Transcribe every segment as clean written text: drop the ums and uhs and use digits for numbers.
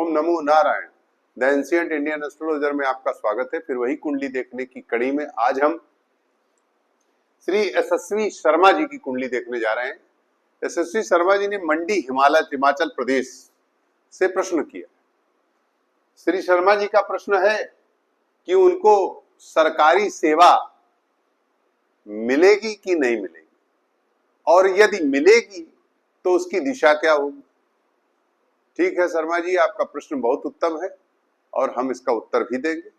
Om NaMo Narayan. The ancient Indian astrologer में आपका स्वागत है। फिर वही कुंडली देखने की कड़ी में आज हम श्री यशस्वी शर्मा जी की कुंडली देखने जा रहे हैं। यशस्वी शर्मा जी ने मंडी हिमाचल प्रदेश से प्रश्न किया। श्री शर्मा जी का प्रश्न है कि उनको सरकारी सेवा मिलेगी कि नहीं मिलेगी, और यदि मिलेगी तो उसकी दिशा क्या होगी। ठीक है शर्मा जी, आपका प्रश्न बहुत उत्तम है और हम इसका उत्तर भी देंगे।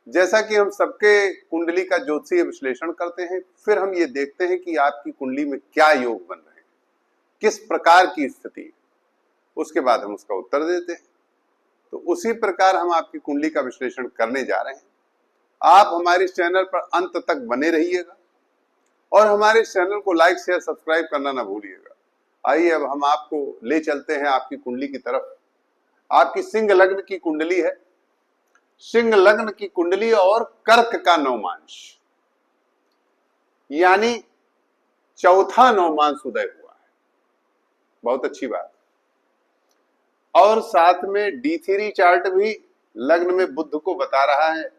जैसा कि हम सबके कुंडली का ज्योतिषीय विश्लेषण करते हैं, फिर हम ये देखते हैं कि आपकी कुंडली में क्या योग बन रहे हैं, किस प्रकार की स्थिति है, उसके बाद हम उसका उत्तर देते हैं। तो उसी प्रकार हम आपकी कुंडली का विश्लेषण करने जा रहे हैं। आप हमारे इस चैनल पर अंत तक बने रहिएगा और हमारे इस चैनल को लाइक शेयर सब्सक्राइब करना ना भूलिएगा। आइए अब हम आपको ले चलते हैं आपकी कुंडली की तरफ। आपकी सिंह लग्न की कुंडली है। सिंह लग्न की कुंडली और कर्क का नवमांश, यानी चौथा नवमांश उदय हुआ है। बहुत अच्छी बात। और साथ में D3 चार्ट भी लग्न में बुध को बता रहा है।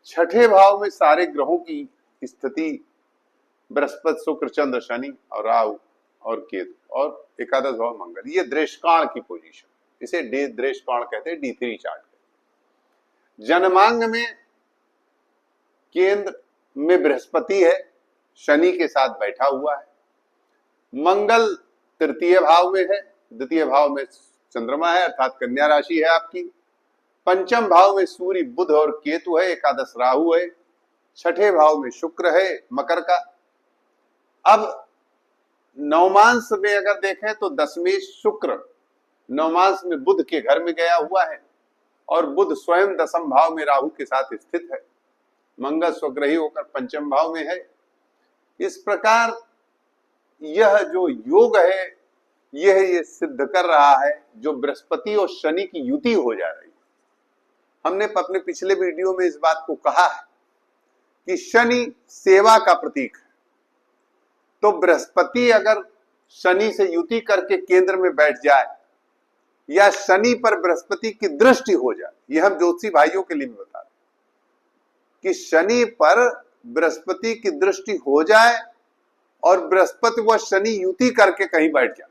छठे भाव में सारे ग्रहों की स्थिति, बृहस्पति, शुक्र, चंद्र, शनि और राहु और केतु, और एकादश भाव मंगल। ये दृष्काण की पोजीशन, इसे दृष्काण कहते हैं, D3 चार्ट। जन्मांग में केंद्र में बृहस्पति है, शनि के साथ बैठा हुआ है। मंगल तृतीय भाव में है, द्वितीय भाव में चंद्रमा है अर्थात कन्या राशि है आपकी। पंचम भाव में सूर्य, बुध और केतु है, एकादश राहु है। छठे भाव में शुक्र है मकर का। अब नवमांश में अगर देखें तो दशमेश शुक्र नवमांश में बुध के घर में गया हुआ है और बुध स्वयं दशम भाव में राहु के साथ स्थित है। मंगल स्वग्रही होकर पंचम भाव में है। इस प्रकार यह जो योग है यह ये सिद्ध कर रहा है जो बृहस्पति और शनि की युति हो जा रही है। हमने अपने पिछले वीडियो में इस बात को कहा है कि शनि सेवा का प्रतीक है। तो बृहस्पति अगर शनि से युति करके केंद्र में बैठ जाए या शनि पर बृहस्पति की दृष्टि हो जाए, यह हम ज्योतिषी भाइयों के लिए भी बता रहे कि शनि पर बृहस्पति की दृष्टि हो जाए और बृहस्पति व शनि युति करके कहीं बैठ जाए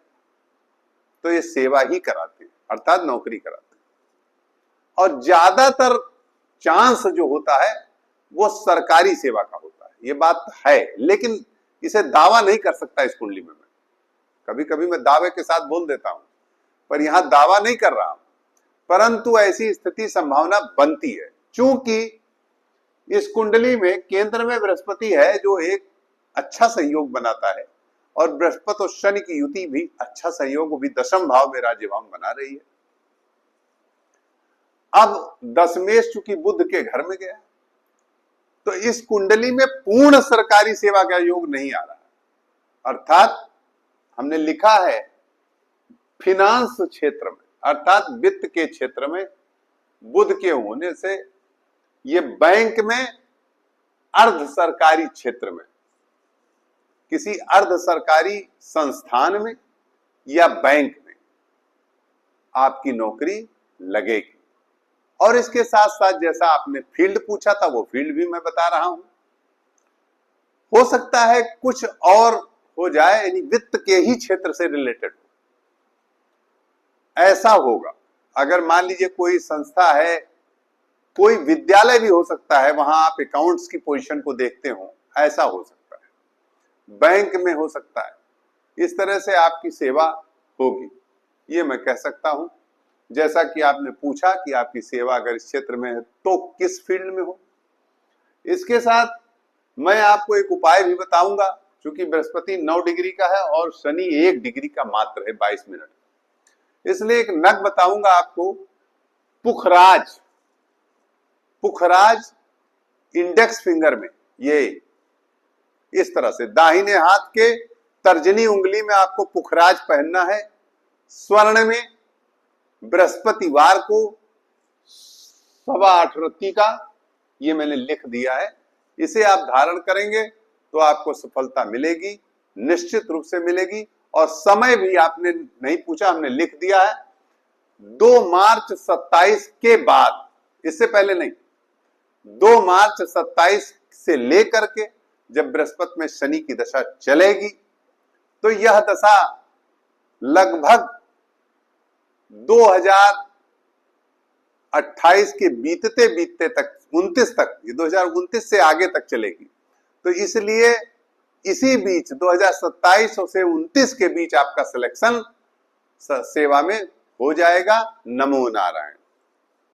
तो ये सेवा ही कराते हैं, अर्थात नौकरी कराते हैं। और ज्यादातर चांस जो होता है वो सरकारी सेवा का होता है। ये बात है, लेकिन इसे दावा नहीं कर सकता इस कुंडली में। मैं कभी कभी मैं दावे के साथ बोल देता हूं, पर यहां दावा नहीं कर रहा हूं, परंतु ऐसी स्थिति संभावना बनती है। चूंकि इस कुंडली में केंद्र में बृहस्पति है जो एक अच्छा संयोग बनाता है, और बृहस्पति और शनि की युति भी अच्छा संयोग, वो भी दशम भाव में राज्य भाव बना रही है। अब दशमेश चूंकि बुध के घर में गया तो इस कुंडली में पूर्ण सरकारी सेवा का योग नहीं आ रहा, अर्थात हमने लिखा है फिनांस क्षेत्र में, अर्थात वित्त के क्षेत्र में बुध के होने से ये बैंक में, अर्ध सरकारी क्षेत्र में, किसी अर्ध सरकारी संस्थान में या बैंक में आपकी नौकरी लगेगी। और इसके साथ साथ जैसा आपने फील्ड पूछा था वो फील्ड भी मैं बता रहा हूं। हो सकता है कुछ और हो जाए, यानी वित्त के ही क्षेत्र से रिलेटेड हो, ऐसा होगा। अगर मान लीजिए कोई संस्था है, कोई विद्यालय भी हो सकता है, वहां आप अकाउंट्स की पोजीशन को देखते हो, ऐसा हो सकता है। बैंक में हो सकता है। इस तरह से आपकी सेवा होगी, ये मैं कह सकता हूं। जैसा कि आपने पूछा कि आपकी सेवा अगर इस क्षेत्र में है तो किस फील्ड में हो। इसके साथ मैं आपको एक उपाय भी बताऊंगा, क्योंकि बृहस्पति 9 डिग्री का है और शनि 1 डिग्री का मात्र है, 22 मिनट। इसलिए एक नग बताऊंगा आपको, पुखराज। पुखराज इंडेक्स फिंगर में, ये इस तरह से दाहिने हाथ के तर्जनी उंगली में आपको पुखराज पहनना है, स्वर्ण में, बृहस्पतिवार को 8:15 रत्ती का। ये मैंने लिख दिया है। इसे आप धारण करेंगे तो आपको सफलता मिलेगी, निश्चित रूप से मिलेगी। और समय भी आपने नहीं पूछा, हमने लिख दिया है। 2 मार्च 27 के बाद, इससे पहले नहीं, 2 मार्च 27 से लेकर के जब बृहस्पति में शनि की दशा चलेगी तो यह दशा लगभग 2028 के बीतते बीतते तक 29 तक, ये 2029 से आगे तक चलेगी। तो इसलिए इसी बीच 2027 से 29 के बीच आपका सिलेक्शन सेवा में हो जाएगा। नमो नारायण।